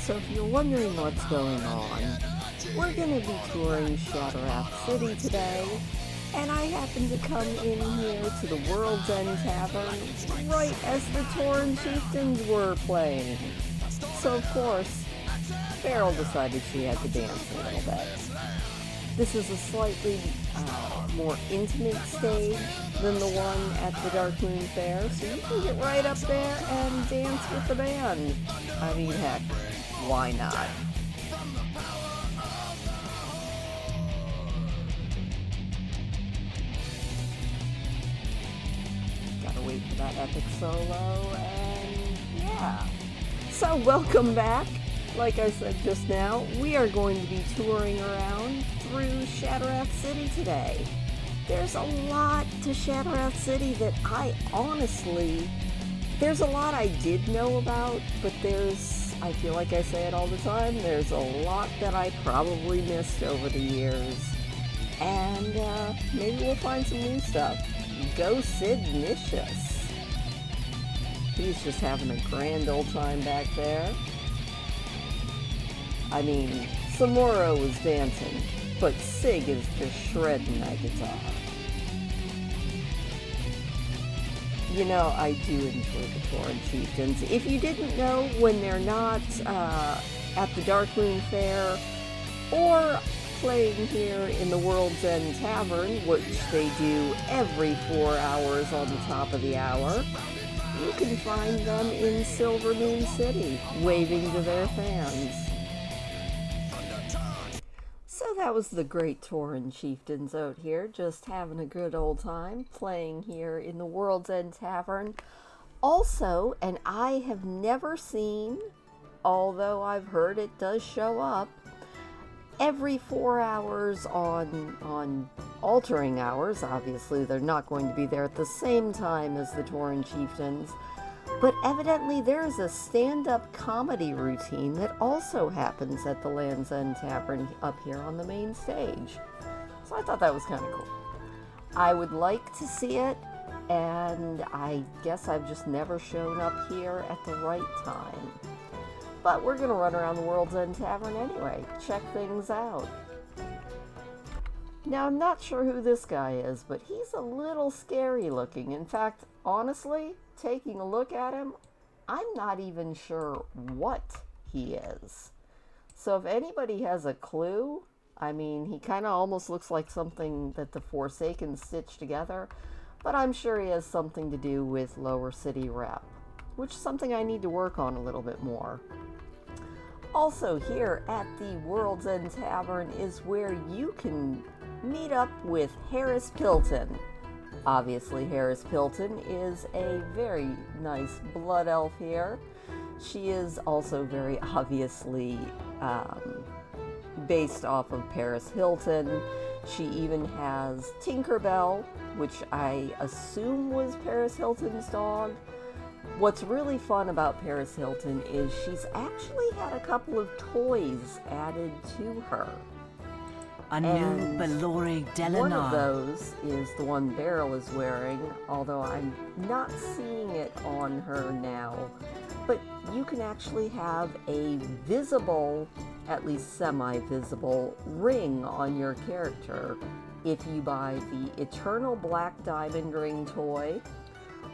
So if you're wondering what's going on, we're going to be touring Shattrath City today, and I happened to come in here to the World's End Tavern right as the Tauren Chieftains were playing. So of course, Beryl decided she had to dance a little bit. This is a slightly more intimate stage than the one at the Dark Moon Fair, so you can get right up there and dance with the band. I mean, heck, why not? Gotta wait for that epic solo, and yeah. So welcome back. Like I said just now, we are going to be touring around through Shattrath City today. There's a lot to Shattrath City that there's a lot I did know about, but I feel like I say it all the time, there's a lot that I probably missed over the years. And maybe we'll find some new stuff. Go Sid Nicious. He's just having a grand old time back there. I mean, Samuro was dancing, but Sig is just shredding that guitar. You know, I do enjoy the Tauren Chieftains. If you didn't know, when they're not at the Dark Moon Fair or playing here in the World's End Tavern, which they do every 4 hours on the top of the hour, you can find them in Silver Moon City, waving to their fans. So that was the great Tauren Chieftains out here, just having a good old time, playing here in the World's End Tavern. Also, and I have never seen, although I've heard it does show up, every 4 hours on altering hours. Obviously, they're not going to be there at the same time as the Tauren Chieftains. But evidently there is a stand-up comedy routine that also happens at the Land's End Tavern up here on the main stage. So I thought that was kind of cool. I would like to see it, and I guess I've just never shown up here at the right time. But we're going to run around the World's End Tavern anyway, check things out. Now, I'm not sure who this guy is, but he's a little scary looking. In fact, honestly, taking a look at him, I'm not even sure what he is. So if anybody has a clue, I mean, he kind of almost looks like something that the Forsaken stitched together, but I'm sure he has something to do with Lower City Rep, which is something I need to work on a little bit more. Also here at the World's End Tavern is where you can meet up with Harris Pilton. Obviously, Harris Pilton is a very nice blood elf here. She is also very obviously based off of Paris Hilton. She even has Tinkerbell, which I assume was Paris Hilton's dog. What's really fun about Paris Hilton is she's actually had a couple of toys added to her. A new Belori Delanar. One of those is the one Beryl is wearing, although I'm not seeing it on her now. But you can actually have a visible, at least semi-visible, ring on your character if you buy the Eternal Black Diamond Ring toy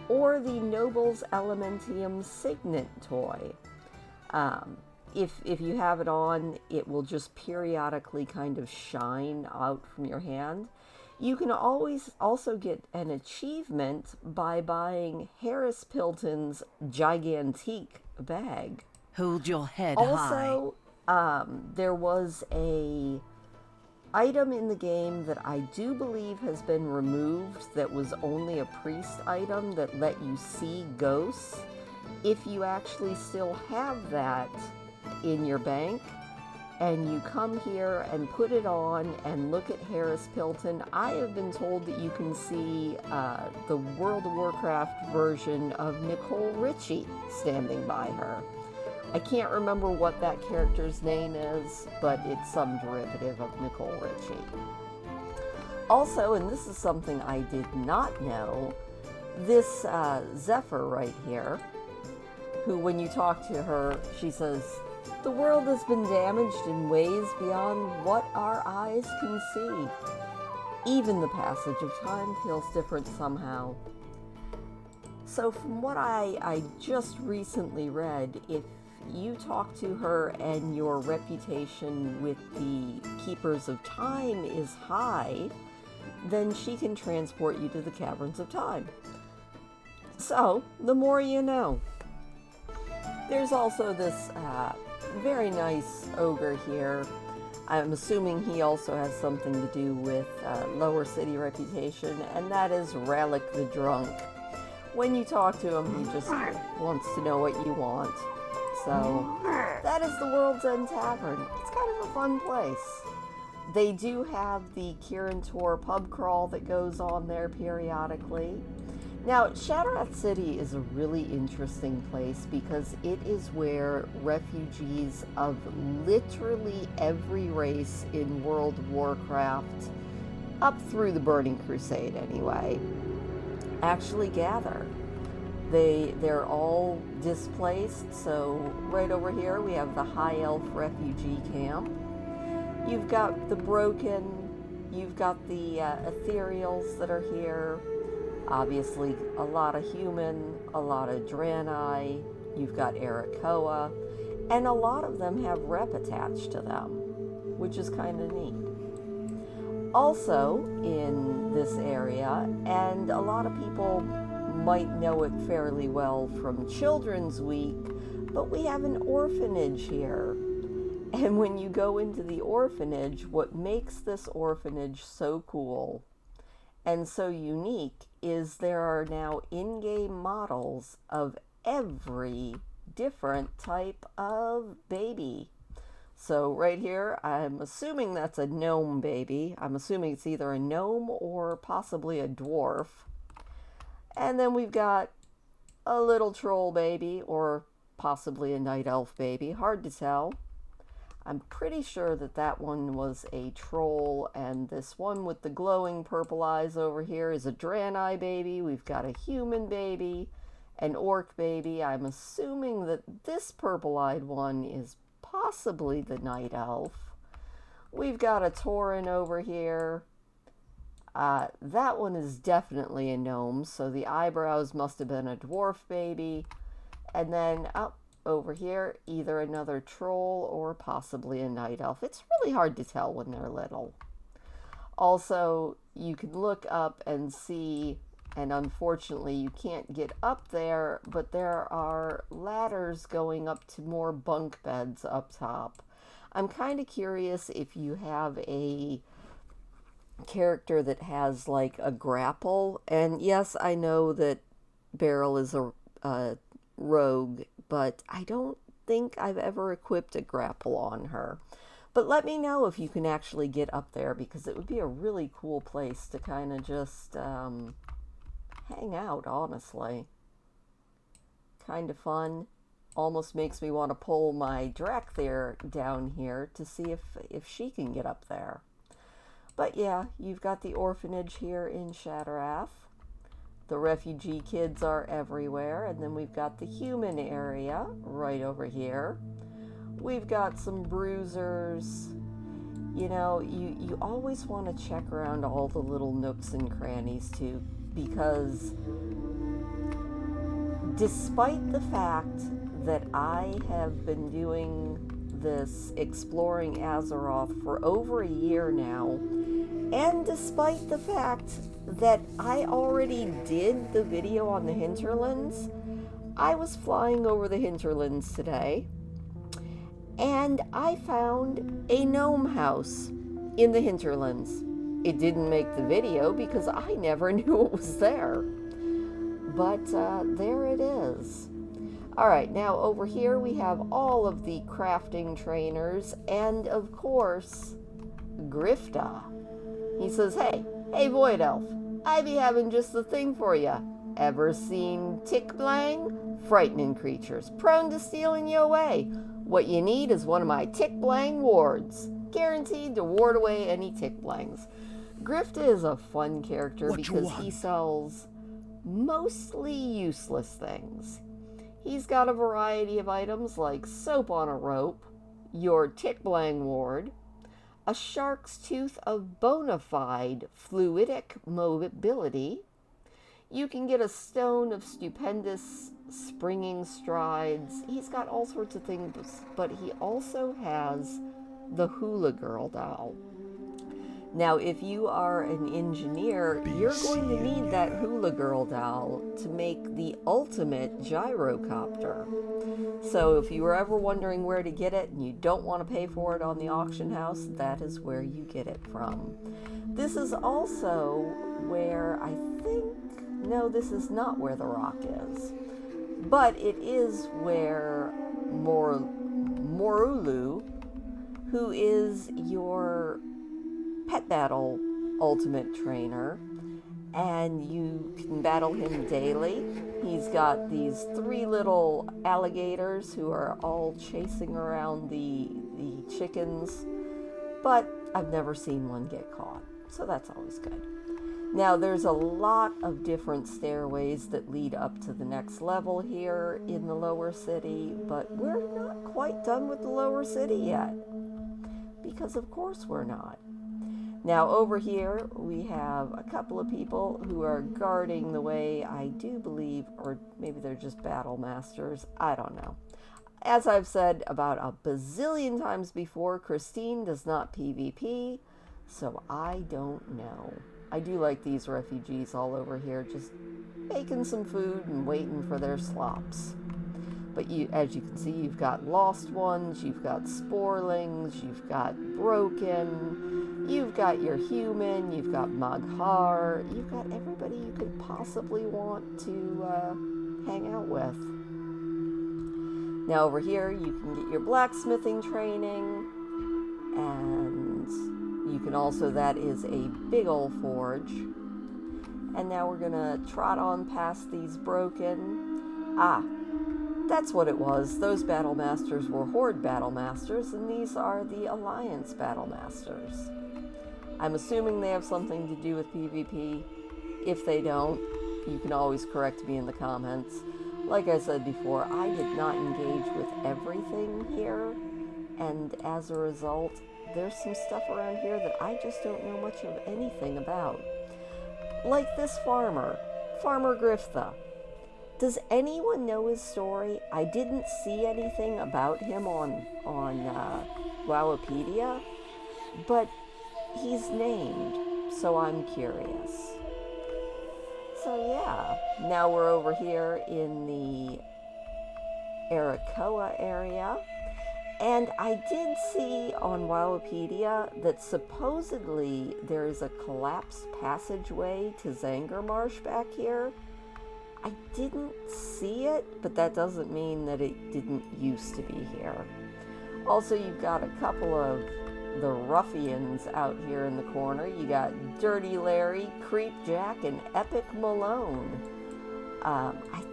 or the Noble's Elementium Signet toy. If you have it on, it will just periodically kind of shine out from your hand. You can always also get an achievement by buying Harris Pilton's Gigantique bag. Hold your head high. Also, there was a item in the game that I do believe has been removed that was only a priest item that let you see ghosts. If you actually still have that in your bank and you come here and put it on and look at Harris Pilton, I have been told that you can see the World of Warcraft version of Nicole Richie standing by her. I can't remember what that character's name is, but it's some derivative of Nicole Richie. Also, and this is something I did not know, this Zephyr right here, who when you talk to her, she says, The world has been damaged in ways beyond what our eyes can see. Even the passage of time feels different somehow. So from what I just recently read, if you talk to her and your reputation with the Keepers of Time is high, then she can transport you to the Caverns of Time. So, the more you know. There's also this very nice ogre here. I'm assuming he also has something to do with lower city reputation, and that is Relic the Drunk. When you talk to him, he just wants to know what you want. So, that is the World's End Tavern. It's kind of a fun place. They do have the Kirin Tor pub crawl that goes on there periodically. Now, Shattrath City is a really interesting place because it is where refugees of literally every race in World of Warcraft, up through the Burning Crusade anyway, actually gather. They're all displaced, so right over here we have the High Elf refugee camp. You've got the Broken, you've got the Ethereals that are here, obviously a lot of human, a lot of Draenei, you've got Arakoa, and a lot of them have rep attached to them, which is kind of neat. Also in this area, and a lot of people might know it fairly well from Children's Week, but we have an orphanage here. And when you go into the orphanage, what makes this orphanage so cool and so unique is there are now in-game models of every different type of baby. So right here, I'm assuming that's a gnome baby. I'm assuming it's either a gnome or possibly a dwarf. And then we've got a little troll baby or possibly a night elf baby. Hard to tell. I'm pretty sure that that one was a troll, and this one with the glowing purple eyes over here is a Draenei baby. We've got a human baby, an orc baby. I'm assuming that this purple-eyed one is possibly the night elf. We've got a Tauren over here. That one is definitely a gnome, so the eyebrows must have been a dwarf baby. And then up over here, either another troll or possibly a night elf. It's really hard to tell when they're little. Also, you can look up and see, and unfortunately you can't get up there, but there are ladders going up to more bunk beds up top. I'm kind of curious if you have a character that has like a grapple, and yes, I know that Beryl is a rogue, but I don't think I've ever equipped a grapple on her. But let me know if you can actually get up there, because it would be a really cool place to kind of just hang out, honestly. Kind of fun. Almost makes me want to pull my Drakthir down here to see if she can get up there. But yeah, you've got the orphanage here in Shattrath. The refugee kids are everywhere, and then we've got the human area right over here. We've got some bruisers. You know, you always want to check around all the little nooks and crannies too, because despite the fact that I have been doing this exploring Azeroth for over a year now, and despite the fact that I already did the video on the hinterlands, I was flying over the hinterlands today, and I found a gnome house in the hinterlands. It didn't make the video because I never knew it was there. But there it is. Alright, now over here we have all of the crafting trainers, and of course, Grifta. He says, hey Void Elf, I be having just the thing for ya. Ever seen Tick Blang? Frightening creatures, prone to stealing you away. What you need is one of my Tick Blang wards, guaranteed to ward away any Tick Blangs. Grifta is a fun character because he sells mostly useless things. He's got a variety of items like soap on a rope, your Tickblang ward, a shark's tooth of bona fide fluidic mobility. You can get a stone of stupendous springing strides. He's got all sorts of things, but he also has the Hula Girl doll. Now, if you are an engineer, you're going to need that Hula Girl doll to make the ultimate gyrocopter. So if you were ever wondering where to get it and you don't want to pay for it on the auction house, that is where you get it from. This is also where no, this is not where the rock is. But it is where Morulu, who is your pet battle ultimate trainer, and you can battle him daily. He's got these 3 little alligators who are all chasing around the chickens, but I've never seen one get caught, so that's always good. Now, there's a lot of different stairways that lead up to the next level here in the lower city, but we're not quite done with the lower city yet, because of course we're not. Now, over here, we have a couple of people who are guarding the way, I do believe, or maybe they're just battle masters. I don't know. As I've said about a bazillion times before, Christine does not PvP, so I don't know. I do like these refugees all over here, just making some food and waiting for their slops. But as you can see, you've got lost ones, you've got sporelings, you've got broken, you've got your human, you've got Maghar, you've got everybody you could possibly want to hang out with. Now over here, you can get your blacksmithing training, and you can also, that is a big old forge. And now we're gonna trot on past these broken. That's what it was. Those battle masters were Horde battle masters, and these are the Alliance battle masters. I'm assuming they have something to do with PvP. If they don't, you can always correct me in the comments. Like I said before, I did not engage with everything here, and as a result, there's some stuff around here that I just don't know much of anything about. Like this farmer, Farmer Griftha. Does anyone know his story? I didn't see anything about him on Wowipedia, but he's named, so I'm curious. So yeah, now we're over here in the Arakoa area, and I did see on Wowipedia that supposedly there's a collapsed passageway to Zangarmarsh back here. I didn't see it, but that doesn't mean that it didn't used to be here. Also, you've got a couple of the ruffians out here in the corner. You got Dirty Larry, Creep Jack, and Epic Malone. I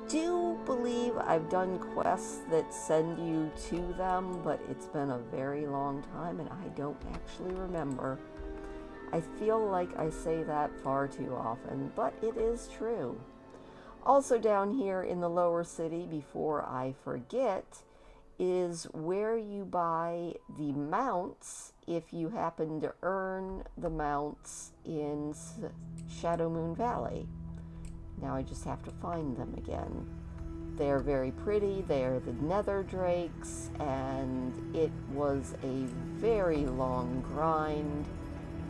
do believe I've done quests that send you to them, but it's been a very long time and I don't actually remember. I feel like I say that far too often, but it is true. Also down here in the lower city, before I forget, is where you buy the mounts if you happen to earn the mounts in Shadowmoon Valley. Now I just have to find them again. They're very pretty, they're the Nether Drakes, and it was a very long grind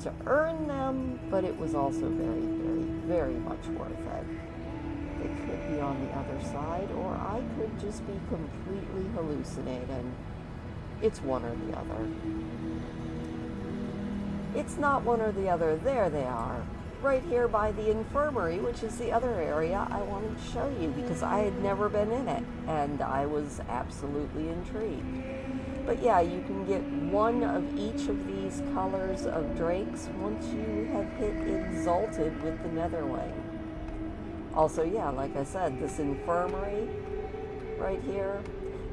to earn them, but it was also very, very, very much worth it. They could be on the other side, or I could just be completely hallucinating. It's one or the other. It's not one or the other. There they are. Right here by the infirmary, which is the other area I wanted to show you because I had never been in it, and I was absolutely intrigued. But yeah, you can get one of each of these colors of drakes once you have hit Exalted with the Netherwing. Also, yeah, like I said, this infirmary right here,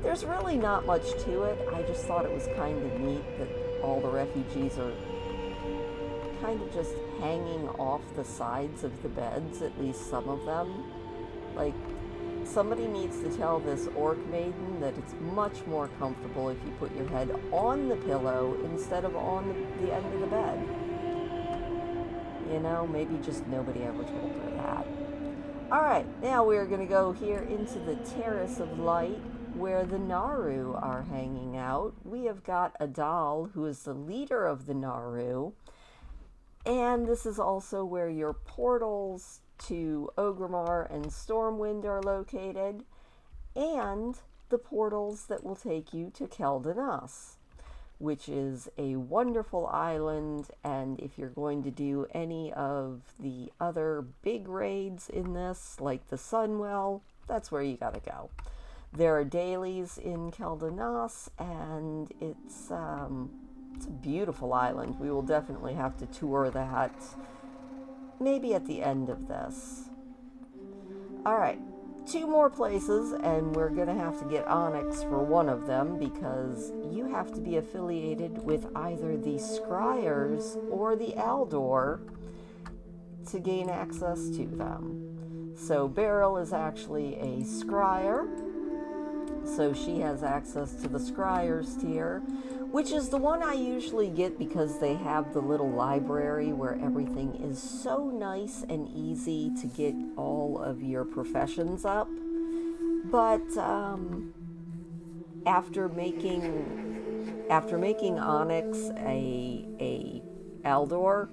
there's really not much to it. I just thought it was kind of neat that all the refugees are kind of just hanging off the sides of the beds, at least some of them. Like, somebody needs to tell this orc maiden that it's much more comfortable if you put your head on the pillow instead of on the end of the bed. You know, maybe just nobody ever told her that. Alright, now we're going to go here into the Terrace of Light, where the Naru are hanging out. We have got Adal, who is the leader of the Naru, and this is also where your portals to Orgrimmar and Stormwind are located, and the portals that will take you to Keldanas, which is a wonderful island, and if you're going to do any of the other big raids in this, like the Sunwell, that's where you gotta go. There are dailies in Keldanas, and it's a beautiful island. We will definitely have to tour that, maybe at the end of this. Alright, 2 more places, and we're going to have to get Onyx for one of them, because you have to be affiliated with either the Scryers or the Aldor to gain access to them. So Beryl is actually a Scryer, so she has access to the Scryers tier, which is the one I usually get because they have the little library where everything is so nice and easy to get all of your professions up. But after making Onyx a Aldor,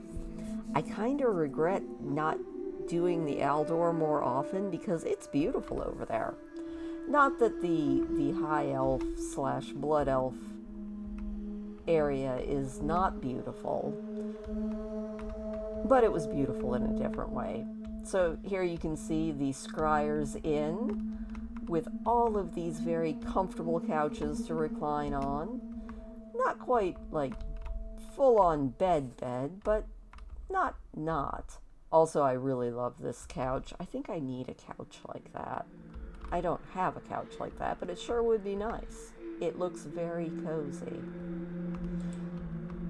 I kind of regret not doing the Aldor more often because it's beautiful over there. Not that the High Elf / Blood Elf area is not beautiful, but it was beautiful in a different way. So here you can see the Scryer's Inn with all of these very comfortable couches to recline on. Not quite like full-on bed, but not. Also, I really love this couch. I think I need a couch like that. I don't have a couch like that, but it sure would be nice. It looks very cozy.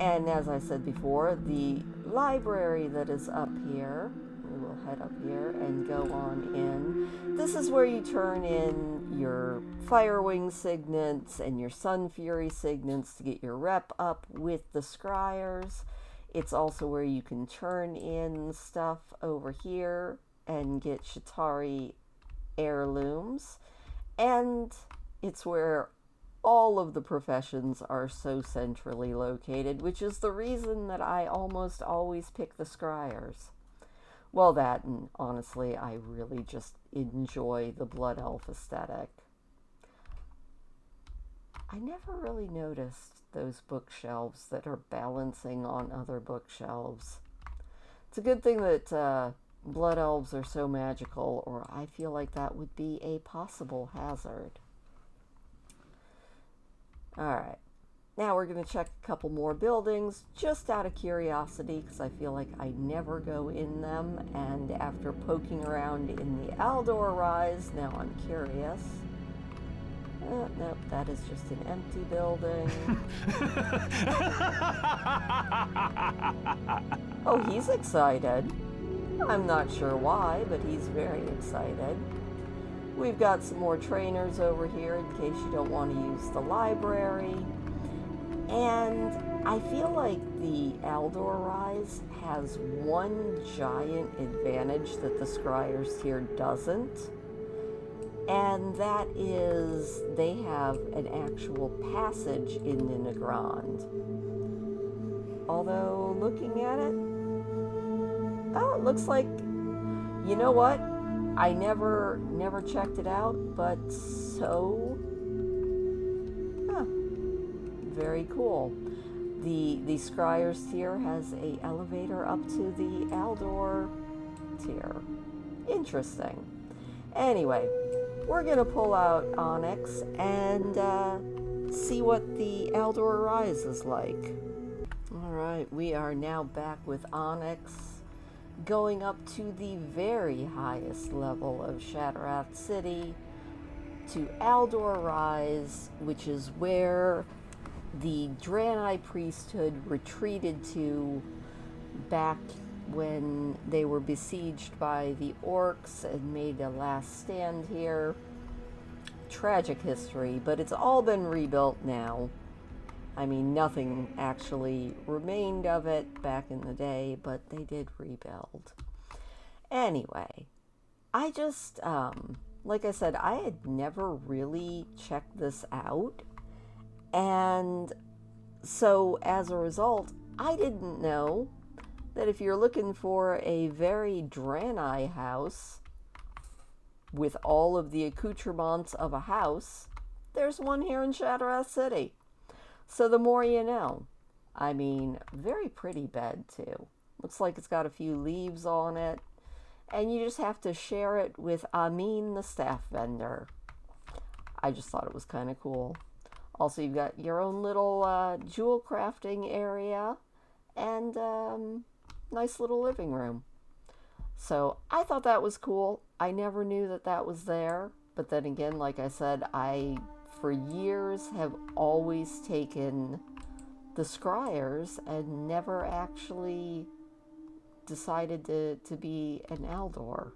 And as I said before, the library that is up here, we will head up here and go on in. This is where you turn in your Firewing signets and your Sun Fury signets to get your rep up with the Scryers. It's also where you can turn in stuff over here and get Shatari heirlooms. And it's where all of the professions are so centrally located, which is the reason that I almost always pick the Scryers. Well, that, and honestly, I really just enjoy the Blood Elf aesthetic. I never really noticed those bookshelves that are balancing on other bookshelves. It's a good thing that Blood Elves are so magical, or I feel like that would be a possible hazard. Alright, now we're going to check a couple more buildings, just out of curiosity, because I feel like I never go in them, and after poking around in the Aldor Rise, now I'm curious. Nope, that is just an empty building. Oh, he's excited. I'm not sure why, but he's very excited. We've got some more trainers over here in case you don't want to use the library. And I feel like the Aldor Rise has one giant advantage that the Scryers here doesn't. And that is they have an actual passage in the Nagrand. Although, looking at it, oh, it looks like, you know what? I never checked it out, but so, very cool. The Scryers tier has a elevator up to the Aldor tier. Interesting. Anyway, we're gonna pull out Onyx and see what the Aldor Rise is like. Alright, we are now back with Onyx, going up to the very highest level of Shattrath City, to Aldor Rise, which is where the Draenei priesthood retreated to back when they were besieged by the orcs and made a last stand here. Tragic history, but it's all been rebuilt now. I mean, nothing actually remained of it back in the day, but they did rebuild. Anyway, I just, like I said, I had never really checked this out. And so as a result, I didn't know that if you're looking for a very Draenei house with all of the accoutrements of a house, there's one here in Shattrath City. So the more you know. I mean, very pretty bed too. Looks like it's got a few leaves on it. And you just have to share it with Amin, the staff vendor. I just thought it was kind of cool. Also, you've got your own little jewel crafting area and nice little living room. So I thought that was cool. I never knew that that was there. But then again, like I said, I, for years, have always taken the scryers and never actually decided to be an Aldor.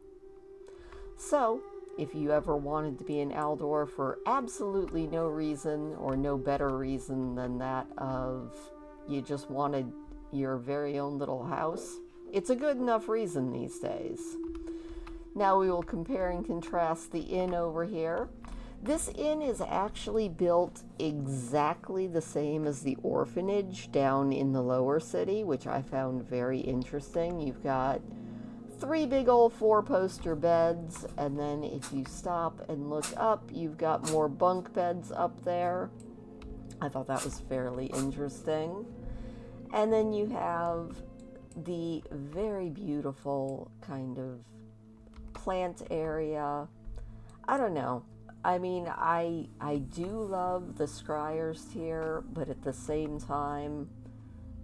So, if you ever wanted to be an Aldor for absolutely no reason or no better reason than that of you just wanted your very own little house, it's a good enough reason these days. Now we will compare and contrast the inn over here. This inn is actually built exactly the same as the orphanage down in the lower city, which I found very interesting. You've got 3 big old 4-poster beds, and then if you stop and look up, you've got more bunk beds up there. I thought that was fairly interesting. And then you have the very beautiful kind of plant area. I don't know. I mean, I do love the scryers here, but at the same time,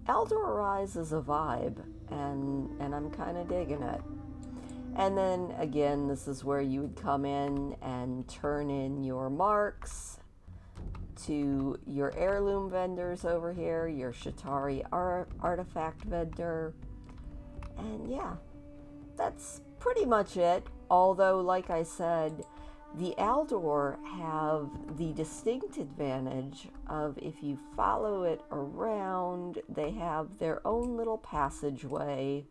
Aldor Rise is a vibe, and I'm kind of digging it. And then, again, this is where you would come in and turn in your marks to your heirloom vendors over here, your Shatari artifact vendor, and yeah, that's pretty much it. Although, like I said, the Aldor have the distinct advantage of if you follow it around, they have their own little passageway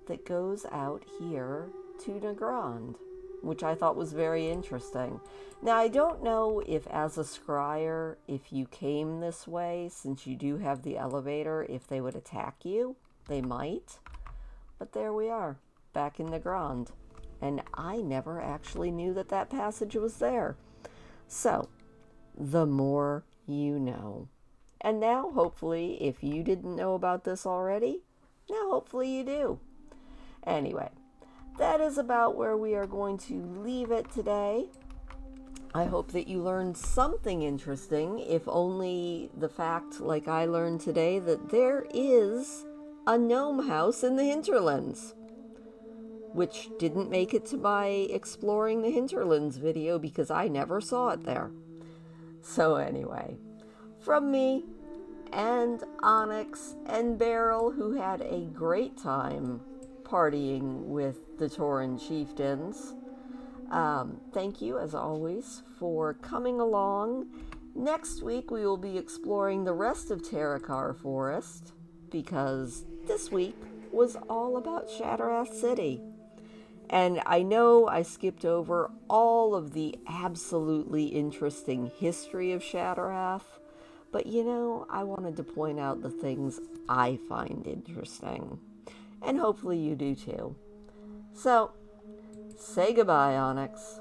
that goes out here to Nagrand, which I thought was very interesting. Now, I don't know if as a scryer, if you came this way, since you do have the elevator, if they would attack you. They might. But there we are, back in Nagrand. And I never actually knew that that passage was there. So, the more you know. And now, hopefully, if you didn't know about this already, now hopefully you do. Anyway, that is about where we are going to leave it today. I hope that you learned something interesting, if only the fact, like I learned today, that there is a gnome house in the hinterlands, which didn't make it to my Exploring the Hinterlands video because I never saw it there. So anyway, from me and Onyx and Beryl, who had a great time partying with the Tauren Chieftains, thank you, as always, for coming along. Next week, we will be exploring the rest of Terrakar Forest, because this week was all about Shattrath City. And I know I skipped over all of the absolutely interesting history of Shattrath, but you know, I wanted to point out the things I find interesting. And hopefully you do too. So, say goodbye, Onyx.